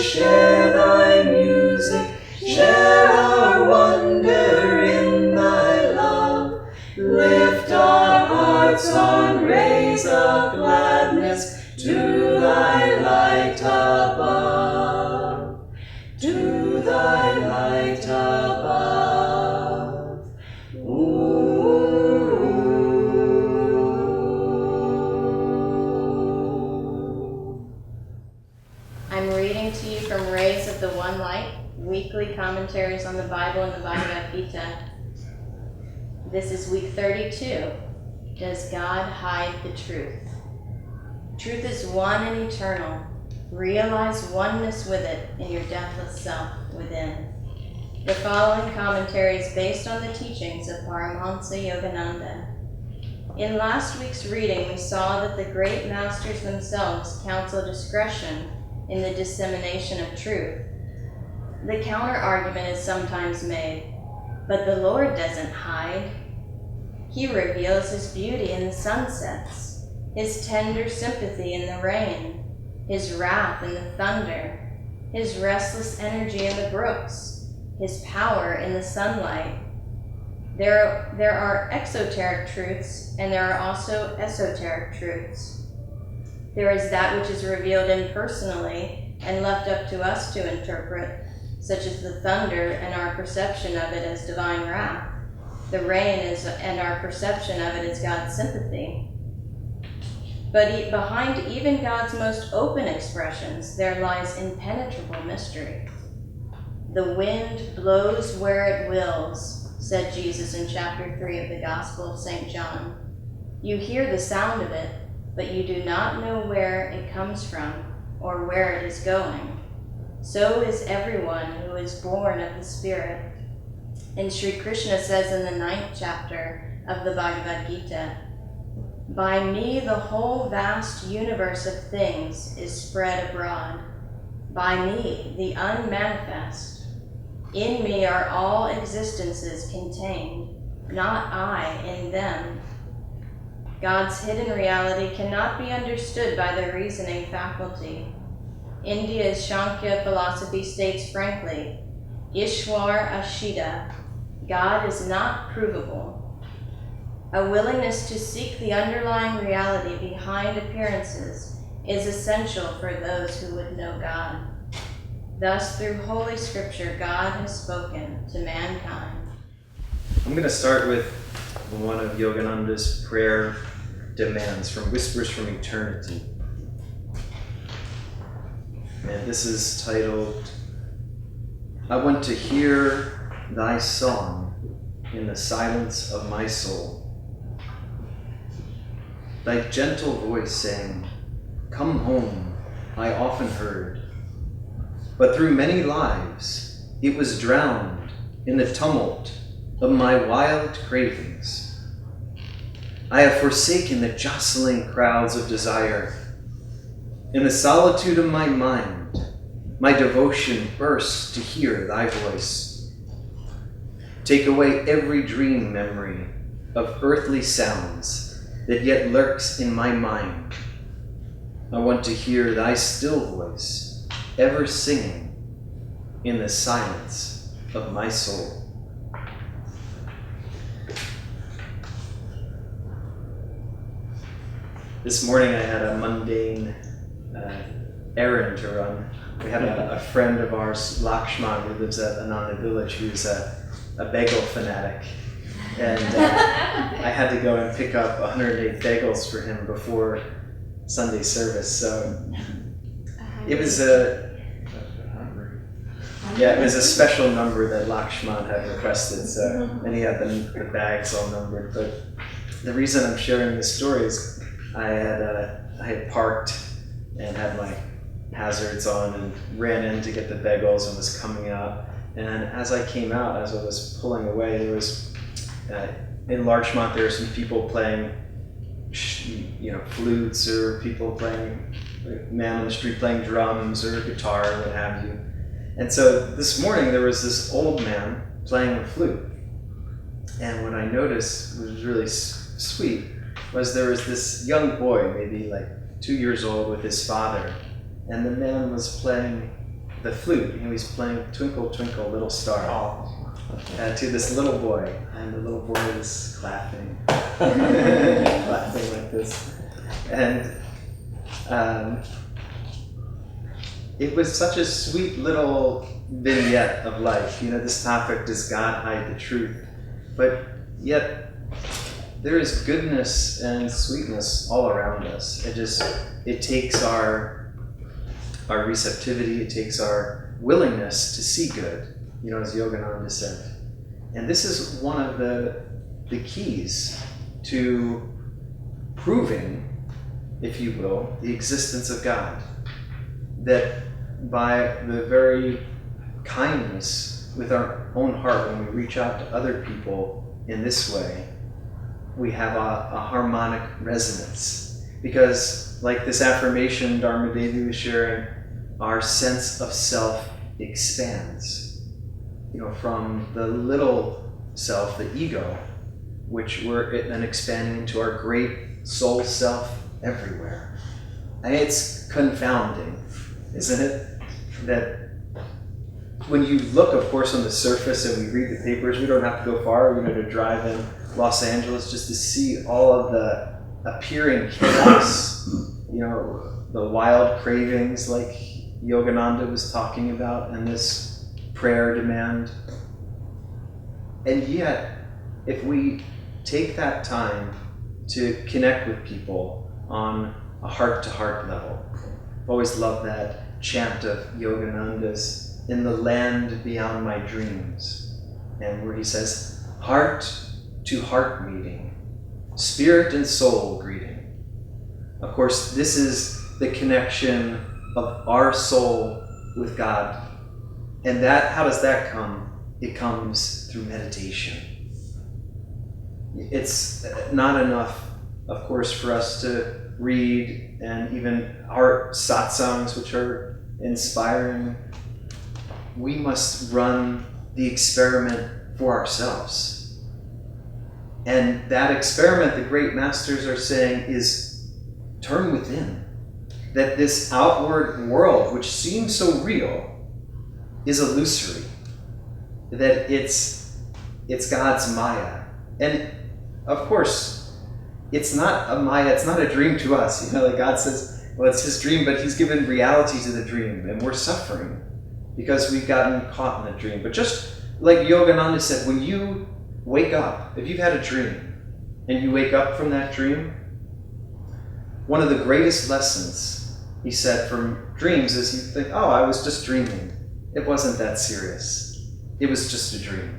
share thy music, share our wonder in thy love. Lift our hearts on rays of gladness to thy light above, to thy light above. Ooh. I'm reading to you from Rays of the One Light, weekly commentaries on the Bible and the Bhagavad Gita. This is week 32. Does God hide the truth? Truth is one and eternal. Realize oneness with it in your deathless self within. The following commentary is based on the teachings of Paramahansa Yogananda. In last week's reading, we saw that the great masters themselves counsel discretion in the dissemination of truth. The counter-argument is sometimes made, but the Lord doesn't hide. He reveals his beauty in the sunsets, his tender sympathy in the rain, his wrath in the thunder, his restless energy in the brooks, his power in the sunlight. There are exoteric truths, and there are also esoteric truths. There is that which is revealed impersonally and left up to us to interpret, such as the thunder and our perception of it as divine wrath. The rain and our perception of it as God's sympathy. But behind even God's most open expressions, there lies impenetrable mystery. The wind blows where it wills, said Jesus in chapter 3 of the Gospel of St. John. You hear the sound of it, but you do not know where it comes from or where it is going. So is everyone who is born of the Spirit. And Sri Krishna says in the 9th chapter of the Bhagavad Gita, by me the whole vast universe of things is spread abroad. By me, the unmanifest. In me are all existences contained, not I in them. God's hidden reality cannot be understood by the reasoning faculty. India's Sankhya philosophy states frankly, Ishwar Ashita, God is not provable. A willingness to seek the underlying reality behind appearances is essential for those who would know God. Thus, through Holy Scripture, God has spoken to mankind. I'm going to start with one of Yogananda's prayer demands from Whispers from Eternity. And this is titled, I want to hear thy song in the silence of my soul. Thy gentle voice saying, come home, I often heard. But through many lives, it was drowned in the tumult of my wild cravings. I have forsaken the jostling crowds of desire. In the solitude of my mind, my devotion bursts to hear thy voice. Take away every dream memory of earthly sounds that yet lurks in my mind. I want to hear thy still voice, ever singing in the silence of my soul. This morning I had a mundane errand to run. We had a friend of ours, Lakshman, who lives at Ananda Village, who's a bagel fanatic. And I had to go and pick up 108 bagels for him before Sunday service. So it was a special number that Lakshman had requested. So, and he had the bags all numbered. But the reason I'm sharing this story is I had parked and had my hazards on and ran in to get the bagels and was coming out. And as I came out, as I was pulling away, there was in Larchmont there were some people playing, flutes, or people playing, man on the street playing drums or guitar or what have you. And so this morning there was this old man playing the flute. And what I noticed was really sweet was there was this young boy, maybe like 2 years old, with his father, and the man was playing the flute. He was playing Twinkle, Twinkle, Little Star to this little boy, and the little boy was clapping, laughing like this. And it was such a sweet little vignette of life. This topic, does God hide the truth? But yet, there is goodness and sweetness all around us. It takes our receptivity, it takes our willingness to see good, as Yogananda said. And this is one of the keys to proving, if you will, the existence of God. That by the very kindness with our own heart, when we reach out to other people in this way, we have a harmonic resonance. Because, like this affirmation Dharma Devi was sharing, our sense of self expands. From the little self, the ego, which we're then expanding into our great soul self everywhere. And it's confounding, isn't it? That when you look, of course, on the surface and we read the papers, we don't have to go far, to drive in Los Angeles just to see all of the appearing chaos, the wild cravings like Yogananda was talking about, and this prayer demand. And yet, if we take that time to connect with people on a heart-to-heart level, I've always loved that chant of Yogananda's, "In the land beyond my dreams," and where he says, heart-to-heart meeting, spirit and soul greeting. Of course, this is the connection of our soul with God. And how does that come? It comes through meditation. It's not enough, of course, for us to read and even our satsangs, which are inspiring. We must run the experiment for ourselves. And that experiment, the great masters are saying, is turn within. That this outward world, which seems so real, is illusory. That it's God's Maya. And of course, it's not a Maya, it's not a dream to us. Like God says, well, it's his dream, but he's given reality to the dream, and we're suffering because we've gotten caught in the dream. But just like Yogananda said, when you wake up, if you've had a dream, and you wake up from that dream, one of the greatest lessons, he said, from dreams is you think, oh, I was just dreaming. It wasn't that serious. It was just a dream.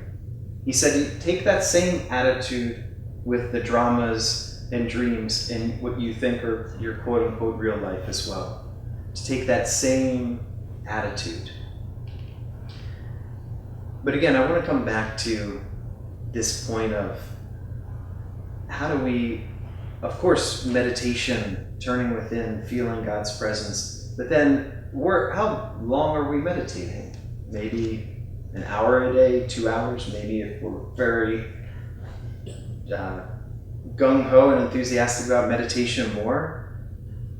He said, you take that same attitude with the dramas and dreams in what you think are your quote-unquote real life as well. To take that same attitude. But again, I want to come back to this point of how do we, of course, meditation, turning within, feeling God's presence, but then how long are we meditating? Maybe an hour a day, 2 hours, maybe if we're very gung-ho and enthusiastic about meditation more.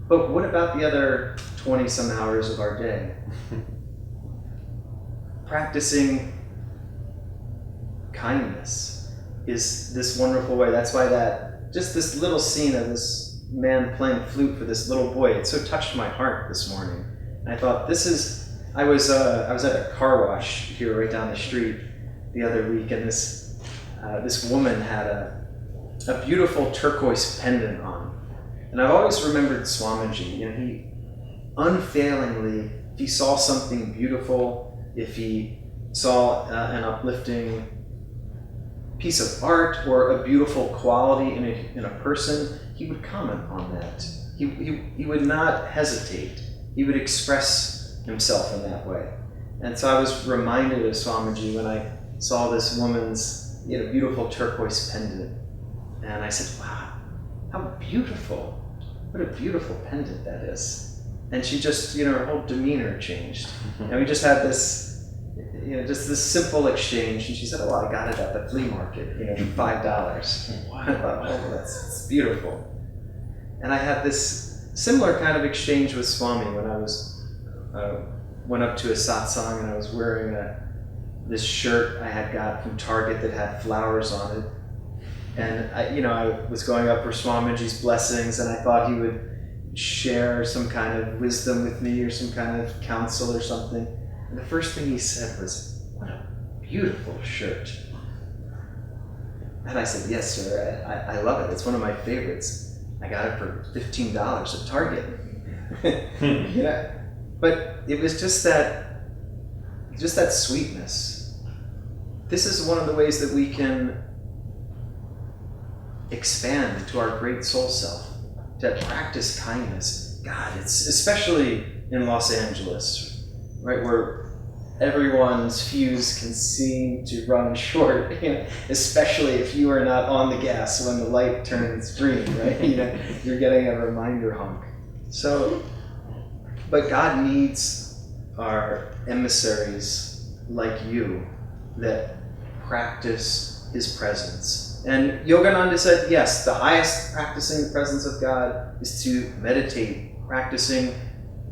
But what about the other 20-some hours of our day? Practicing kindness is this wonderful way. That's why just this little scene of this man playing flute for this little boy, it so touched my heart this morning. And I thought, I was at a car wash here right down the street the other week, and this woman had a beautiful turquoise pendant on. And I've always remembered Swamiji. He unfailingly, if he saw something beautiful, if he saw an uplifting piece of art or a beautiful quality in a person, he would comment on that. He would not hesitate. He would express himself in that way. And so I was reminded of Swamiji when I saw this woman's beautiful turquoise pendant. And I said, wow, how beautiful. What a beautiful pendant that is. And she just, her whole demeanor changed. And we just had this, just this simple exchange. And she said, oh, I got it at the flea market, for $5. Wow. I thought, oh, that's beautiful. And I had this similar kind of exchange with Swami when I was went up to a satsang and I was wearing this shirt I had got from Target that had flowers on it. And I was going up for Swamiji's blessings, and I thought he would share some kind of wisdom with me or some kind of counsel or something. And the first thing he said was, "What a beautiful shirt." And I said, "Yes, sir, I love it. It's one of my favorites. I got it for $15 at Target." But it was just that sweetness. This is one of the ways that we can expand into our great soul self, to practice kindness. God, it's especially in Los Angeles, right, where everyone's fuse can seem to run short, especially if you are not on the gas when the light turns green, right? You're getting a reminder honk. So, but God needs our emissaries like you that practice His presence. And Yogananda said, yes, the highest practicing the presence of God is to meditate, practicing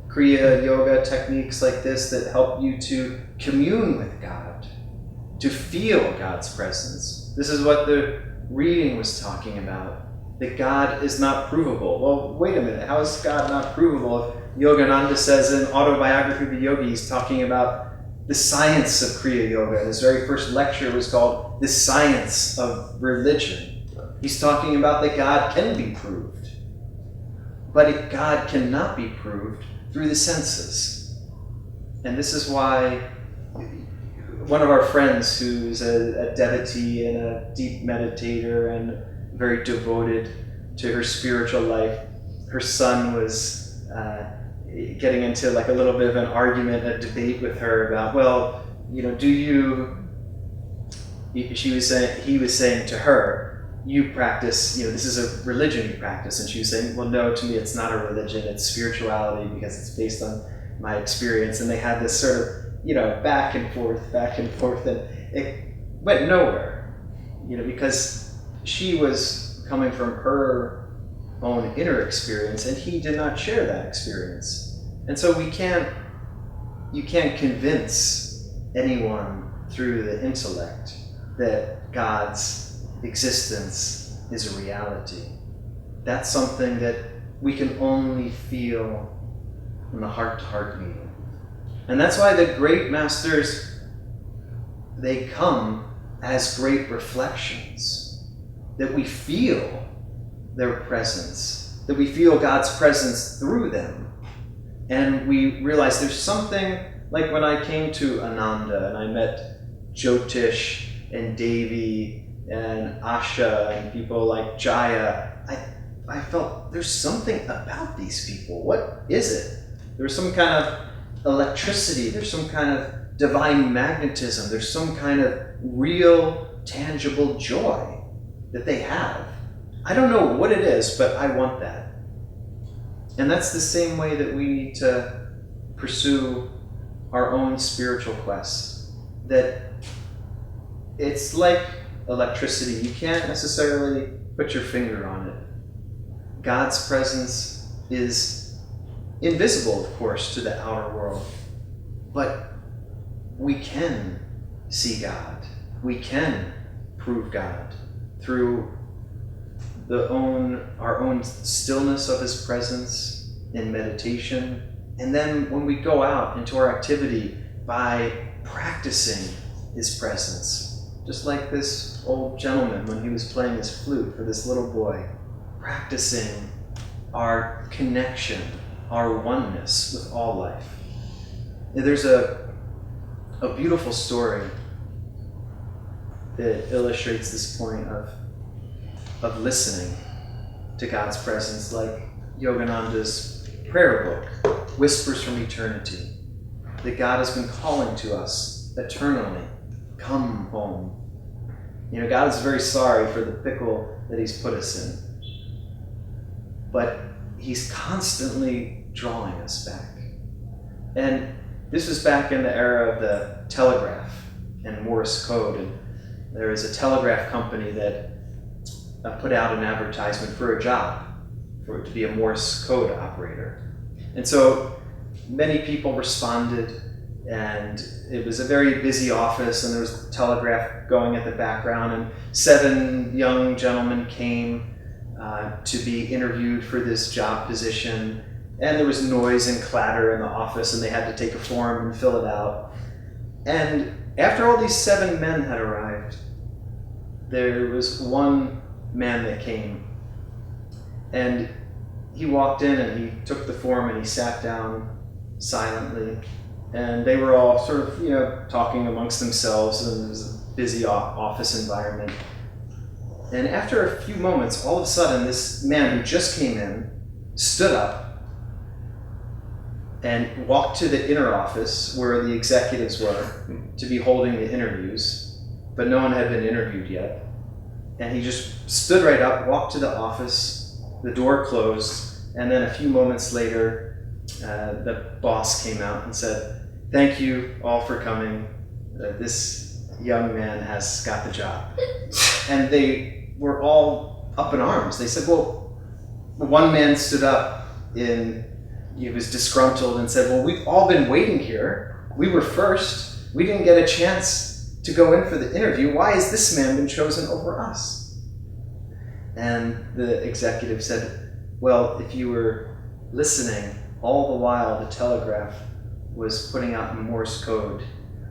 Kriya Yoga techniques like this that help you to commune with God, to feel God's presence. This is what the reading was talking about, that God is not provable. Well, wait a minute, how is God not provable? Yogananda says in Autobiography of a Yogi, he's talking about the science of Kriya Yoga. His very first lecture was called The Science of Religion. He's talking about that God can be proved, but God cannot be proved through the senses. And this is why one of our friends who's a devotee and a deep meditator and very devoted to her spiritual life, her son was getting into like a little bit of an argument, a debate with her about, he was saying to her, you practice, this is a religion you practice. And she was saying, well, no, to me it's not a religion, it's spirituality because it's based on my experience. And they had this sort of, back and forth, and it went nowhere, because she was coming from her own inner experience and he did not share that experience. And so you can't convince anyone through the intellect that God's existence is a reality. That's something that we can only feel in the heart-to-heart meeting. And that's why the great masters, they come as great reflections, that we feel their presence, that we feel God's presence through them. And we realize there's something, like when I came to Ananda and I met Jyotish and Devi and Asha and people like Jaya, I felt there's something about these people. What is it? There's some kind of electricity, there's some kind of divine magnetism, there's some kind of real, tangible joy that they have. I don't know what it is, but I want that. And that's the same way that we need to pursue our own spiritual quest. That it's like electricity. You can't necessarily put your finger on it. God's presence is invisible, of course, to the outer world. But we can see God. We can prove God through our own stillness of His presence in meditation, and then when we go out into our activity by practicing His presence, just like this old gentleman when he was playing his flute for this little boy, practicing our connection, our oneness with all life. And there's a beautiful story that illustrates this point of listening to God's presence, like Yogananda's prayer book, Whispers from Eternity, that God has been calling to us eternally, come home. God is very sorry for the pickle that He's put us in, but He's constantly drawing us back. And this was back in the era of the telegraph and Morse code, and there was a telegraph company that put out an advertisement for a job, to be a Morse code operator. And so many people responded And it was a very busy office, and there was a telegraph going at the background, and 7 young gentlemen came to be interviewed for this job position. And there was noise and clatter in the office, and they had to take a form and fill it out. And after all these 7 men had arrived, there was one man that came, and he walked in and he took the form and he sat down silently. And they were all sort of, talking amongst themselves, and it was a busy office environment. And after a few moments, all of a sudden, this man who just came in stood up and walked to the inner office where the executives were to be holding the interviews, but no one had been interviewed yet. And he just stood right up, walked to the office, the door closed, and then a few moments later, the boss came out and said, "Thank you all for coming. This young man has got the job." And they were all up in arms. They said, well, one man stood up and he was disgruntled and said, "Well, we've all been waiting here. We were first. We didn't get a chance to go in for the interview. Why has this man been chosen over us?" And the executive said, "Well, if you were listening, all the while the telegraph was putting out Morse code.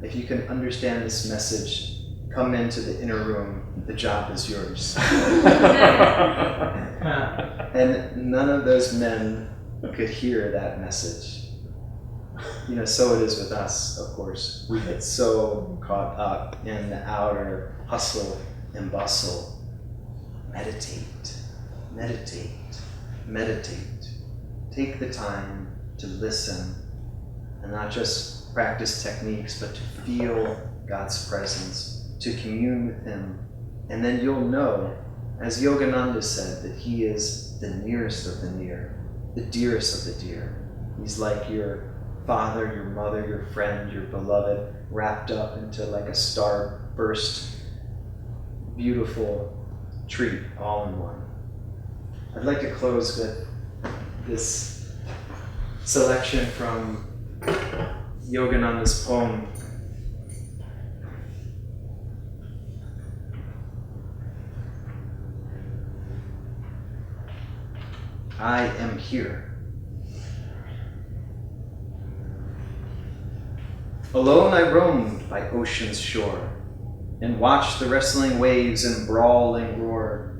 If you can understand this message, come into the inner room. The job is yours." And none of those men could hear that message. So it is with us, of course. We get so caught up in the outer hustle and bustle. Meditate, meditate, meditate. Take the time to listen and not just practice techniques, but to feel God's presence, to commune with Him. And then you'll know, as Yogananda said, that He is the nearest of the near, the dearest of the dear. He's like your father, your mother, your friend, your beloved, wrapped up into like a starburst, beautiful treat all in one. I'd like to close with this selection from Yogananda's poem. I am here. Alone I roamed by ocean's shore, and watched the wrestling waves and brawling roar.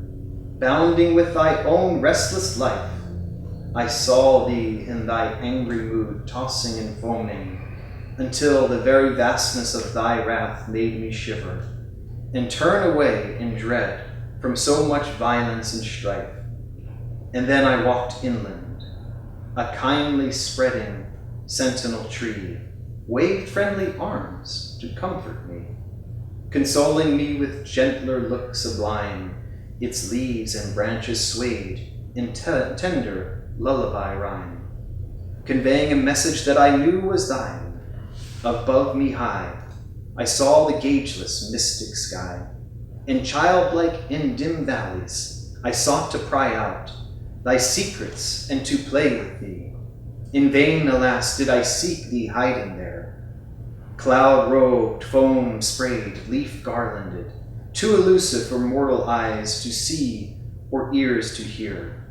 Bounding with thy own restless life, I saw thee in thy angry mood, tossing and foaming, until the very vastness of thy wrath made me shiver, and turn away in dread from so much violence and strife. And then I walked inland. A kindly spreading sentinel tree waved friendly arms to comfort me, consoling me with gentler look sublime. Its leaves and branches swayed in tender lullaby rhyme, conveying a message that I knew was thine. Above me high, I saw the gaugeless mystic sky, and childlike in dim valleys, I sought to pry out thy secrets and to play with thee. In vain, alas, did I seek thee hiding there, cloud-robed, foam-sprayed, leaf-garlanded, too elusive for mortal eyes to see or ears to hear.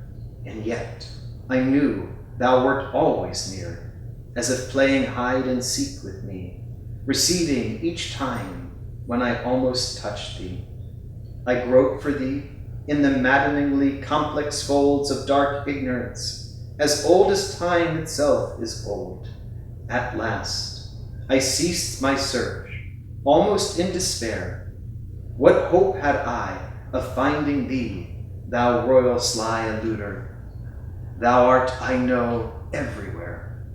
And yet I knew thou wert always near, as if playing hide and seek with me, receding each time when I almost touched thee. I groped for thee in the maddeningly complex folds of dark ignorance, as old as time itself is old. At last I ceased my search, almost in despair. What hope had I of finding thee, thou royal sly eluder? Thou art, I know, everywhere,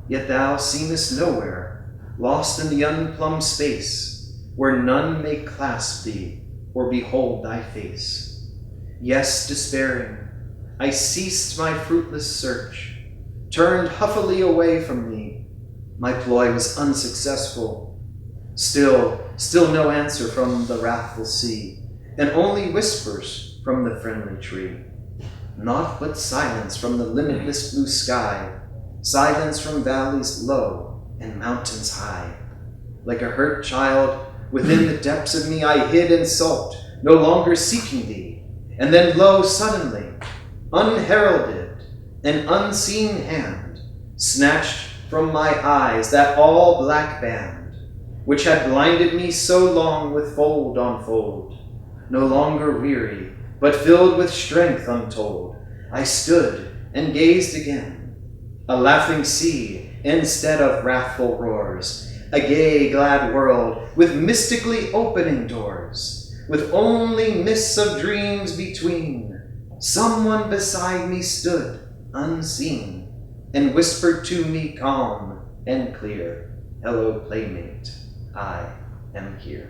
yet thou seemest nowhere, lost in the unplumbed space, where none may clasp thee or behold thy face. Yes, despairing, I ceased my fruitless search, turned huffily away from thee. My ploy was unsuccessful. Still no answer from the wrathful sea, and only whispers from the friendly tree. Naught but silence from the limitless blue sky, silence from valleys low, and mountains high. Like a hurt child, within the depths of me I hid and sulked, no longer seeking thee. And then lo, suddenly, unheralded, an unseen hand snatched from my eyes that all black band, which had blinded me so long with fold on fold. No longer weary, but filled with strength untold, I stood and gazed again. A laughing sea instead of wrathful roars, a gay, glad world with mystically opening doors, with only mists of dreams between. Someone beside me stood unseen and whispered to me calm and clear, "Hello, playmate, I am here."